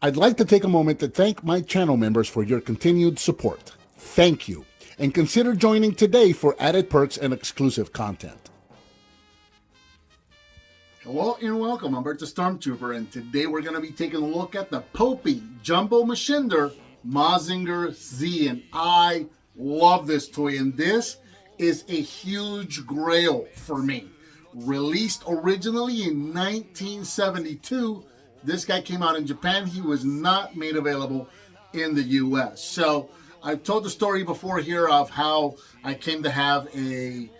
I'd like to take a moment to thank my channel members for your continued support. Thank you, and consider joining today for added perks and exclusive content. Hello and welcome, I'm Bert the Stormtrooper, and today we're going to be taking a look at the Popy Jumbo Machinder Mazinger Z, and I love this toy, and this is a huge grail for me. Released originally in 1972, this guy came out in Japan. He was not made available in the US. So I've told the story before here of how I came to have a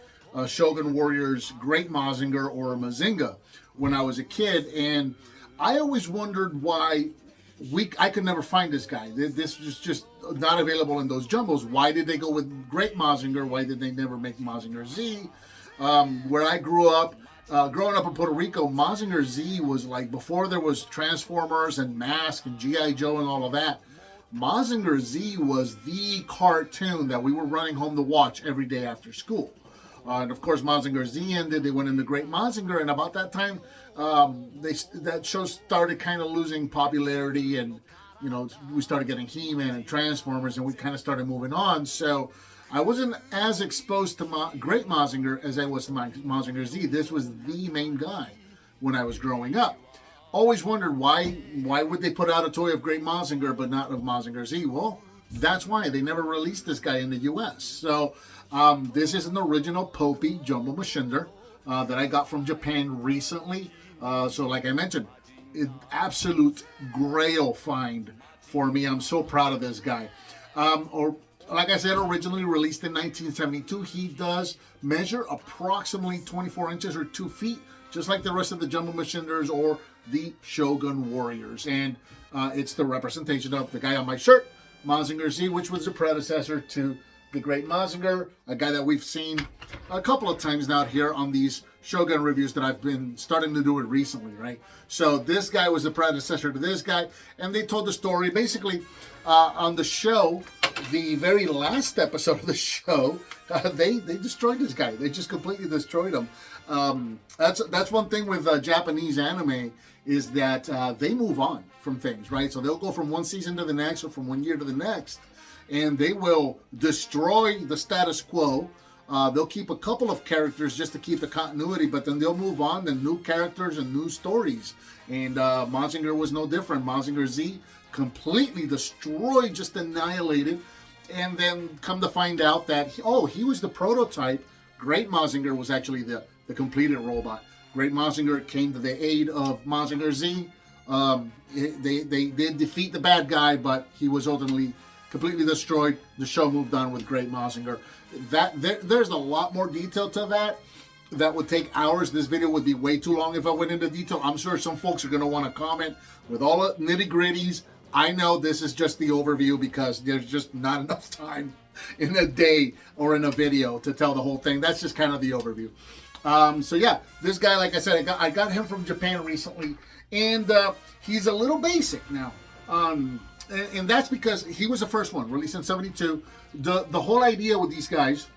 Shogun Warriors Great Mazinger or a Mazinger when I was a kid, and I always wondered why I could never find this guy. This was just not available in those jumbos. Why did they go with Great Mazinger? Why did they never make Mazinger Z? Where I grew up, growing up in Puerto Rico, Mazinger Z was like, before there was Transformers and Mask and G.I. Joe and all of that, Mazinger Z was the cartoon that we were running home to watch every day after school. And of course, Mazinger Z ended, they went into Great Mazinger, and about that time, that show started kind of losing popularity, and you know, we started getting He-Man and Transformers, and we kind of started moving on. So I wasn't as exposed to Great Mazinger as I was to Mazinger Z. This was the main guy when I was growing up. Always wondered why would they put out a toy of Great Mazinger but not of Mazinger Z? Well, that's why they never released this guy in the US. So this is an original Popy Jumbo Machinder that I got from Japan recently. So like I mentioned, absolute grail find for me. I'm so proud of this guy. Like I said, originally released in 1972, he does measure approximately 24 inches or 2 feet, just like the rest of the Jumbo Machinders or the Shogun Warriors. And it's the representation of the guy on my shirt, Mazinger Z, which was the predecessor to the Great Mazinger, a guy that we've seen a couple of times now here on these Shogun reviews that I've been starting to do it recently, right? So this guy was the predecessor to this guy, and they told the story basically on the show. The very last episode of the show, they destroyed this guy. They just completely destroyed him. That's one thing with Japanese anime, is that they move on from things, right? So they'll go from one season to the next or from one year to the next, and they will destroy the status quo. They'll keep a couple of characters just to keep the continuity, but then they'll move on to new characters and new stories. And Mazinger was no different. Mazinger Z completely destroyed, just annihilated, and then come to find out that he was the prototype. Great Mazinger was actually the completed robot. Great Mazinger came to the aid of Mazinger Z. They did defeat the bad guy, but he was ultimately completely destroyed. The show moved on with Great Mazinger. There's a lot more detail to that. That would take hours. This video would be way too long if I went into detail. I'm sure some folks are going to want to comment with all the nitty-gritties. I know this is just the overview because there's just not enough time in a day or in a video to tell the whole thing. That's just kind of the overview. So yeah, this guy, like I said, I got him from Japan recently, and he's a little basic now. And that's because he was the first one, released in 72. The whole idea with these guys,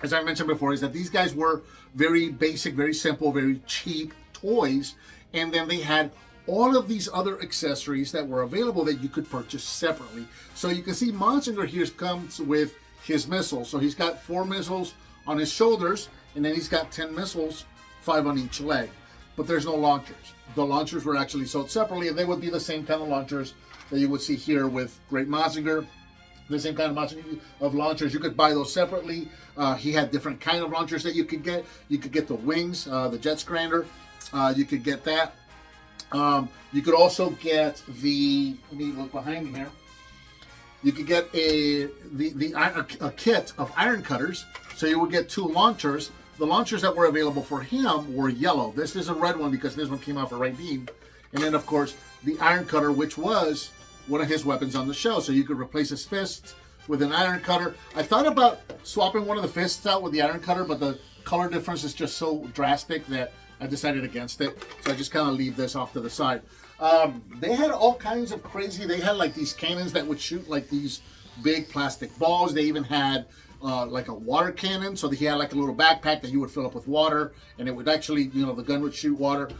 as I mentioned before, is that these guys were very basic, very simple, very cheap toys, and then they had all of these other accessories that were available that you could purchase separately. So you can see Mazinger here comes with his missiles. So he's got 4 missiles on his shoulders, and then he's got 10 missiles, 5 on each leg. But there's no launchers. The launchers were actually sold separately, and they would be the same kind of launchers that you would see here with Great Mazinger. The same kind of launchers. You could buy those separately. He had different kind of launchers that you could get. You could get the wings, the Jet Scrander. You could get that. You could also get let me look behind me here. You could get a kit of iron cutters. So you would get 2 launchers. The launchers that were available for him were yellow. This is a red one because this one came out for right beam. And then of course the iron cutter, which was one of his weapons on the show. So you could replace his fists with an iron cutter. I thought about swapping one of the fists out with the iron cutter, but the color difference is just so drastic that I decided against it. So I just kind of leave this off to the side. They had all kinds of crazy, they had like these cannons that would shoot like these big plastic balls. They even had like a water cannon. So he had like a little backpack that you would fill up with water, and it would actually, you know, the gun would shoot water.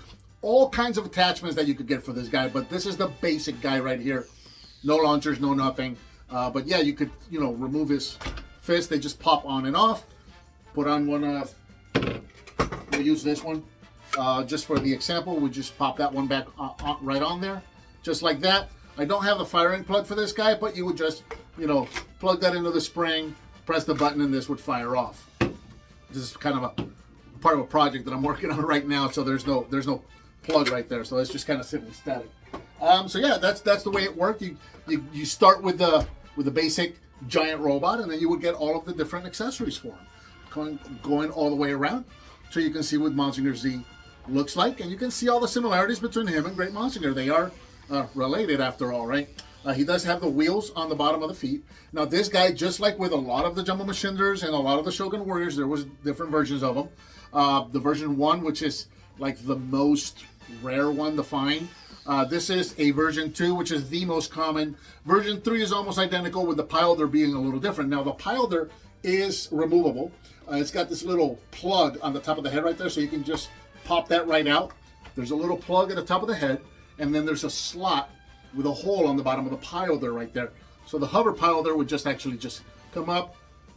all kinds of attachments that you could get for this guy, but this is the basic guy right here. No launchers, no nothing. But yeah, you could, you know, remove his fist. They just pop on and off. Put on one, we'll use this one. Just for the example, we just pop that one back right on there. Just like that. I don't have the firing plug for this guy, but you would just, you know, plug that into the spring, press the button, and this would fire off. This is kind of a part of a project that I'm working on right now, so there's no plug right there. So it's just kind of simply static. So yeah, that's the way it worked. You start with the basic giant robot, and then you would get all of the different accessories for him, going all the way around. So you can see what Mazinger Z looks like, and you can see all the similarities between him and Great Mazinger. They are related after all, right? He does have the wheels on the bottom of the feet. Now this guy, just like with a lot of the Jumbo Machinders and a lot of the Shogun Warriors, there was different versions of them. The version 1, which is like the most rare one to find. This is a version 2, which is the most common. Version 3 is almost identical, with the pilder being a little different. Now the pilder is removable. It's got this little plug on the top of the head right there, so you can just pop that right out. There's a little plug at the top of the head, and then there's a slot with a hole on the bottom of the pilder right there. So the hover pilder would just actually just come up.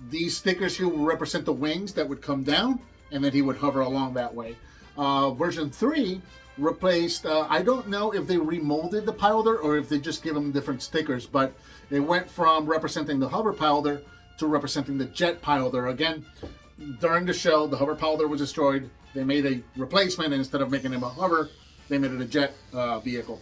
These stickers here will represent the wings that would come down, and then he would hover along that way. Version 3 replaced, I don't know if they remolded the pilder or if they just give them different stickers, but they went from representing the hover pilder to representing the jet pilder. Again, during the show, the hover pilder was destroyed. They made a replacement, and instead of making him a hover, they made it a jet vehicle.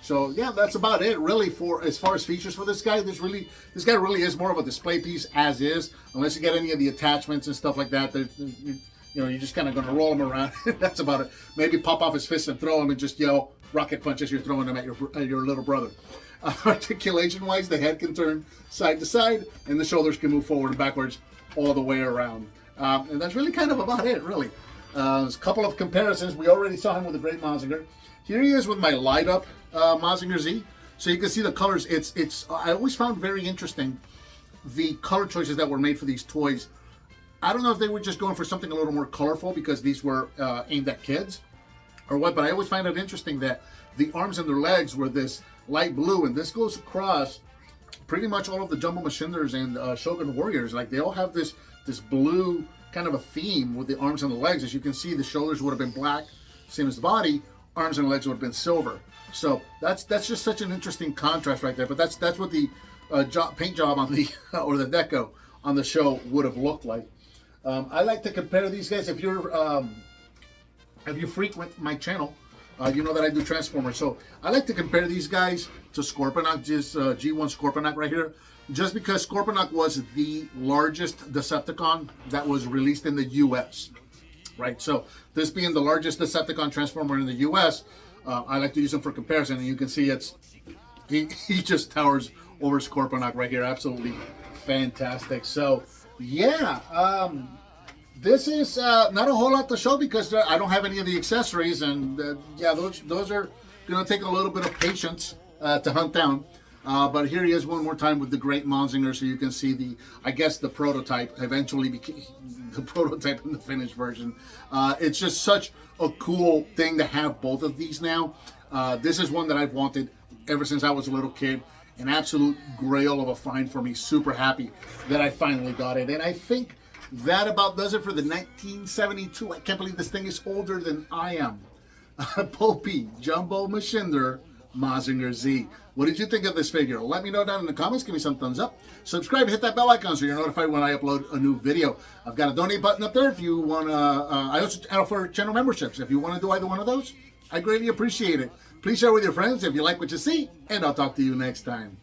So yeah, that's about it really for as far as features for this guy. This guy really is more of a display piece as is, unless you get any of the attachments and stuff like that. You know, you're just kind of going to roll him around. That's about it. Maybe pop off his fist and throw him and just yell rocket punch as you're throwing him at your little brother. Articulation-wise, the head can turn side to side, and the shoulders can move forward and backwards all the way around. And that's really kind of about it, really. There's a couple of comparisons. We already saw him with the Great Mazinger. Here he is with my light-up Mazinger Z. So you can see the colors. I always found very interesting the color choices that were made for these toys. I don't know if they were just going for something a little more colorful because these were aimed at kids or what, but I always find it interesting that the arms and their legs were this light blue, and this goes across pretty much all of the Jumbo Machinders and Shogun Warriors. Like, they all have this blue kind of a theme with the arms and the legs. As you can see, the shoulders would have been black, same as the body. Arms and legs would have been silver. So that's just such an interesting contrast right there. But that's what the paint job on the or the deco on the show would have looked like. I like to compare these guys. If you frequent my channel, you know that I do Transformers. So I like to compare these guys to Scorponok, this G1 Scorponok right here, just because Scorponok was the largest Decepticon that was released in the US. Right, so this being the largest Decepticon Transformer in the US, I like to use him for comparison, and you can see he just towers over Scorponok right here. Absolutely fantastic. So yeah, this is not a whole lot to show because I don't have any of the accessories, and yeah, those are going to take a little bit of patience to hunt down. But here he is one more time with the Great Mazinger, so you can see I guess the prototype eventually became the prototype in the finished version. It's just such a cool thing to have both of these now. This is one that I've wanted ever since I was a little kid. An absolute grail of a find for me. Super happy that I finally got it. And I think that about does it for the 1972. I can't believe this thing is older than I am. Popy Jumbo Machinder Mazinger Z. What did you think of this figure? Let me know down in the comments. Give me some thumbs up. Subscribe, hit that bell icon so you're notified when I upload a new video. I've got a donate button up there if you want to. I also offer channel memberships. If you want to do either one of those, I greatly appreciate it. Please share with your friends if you like what you see, and I'll talk to you next time.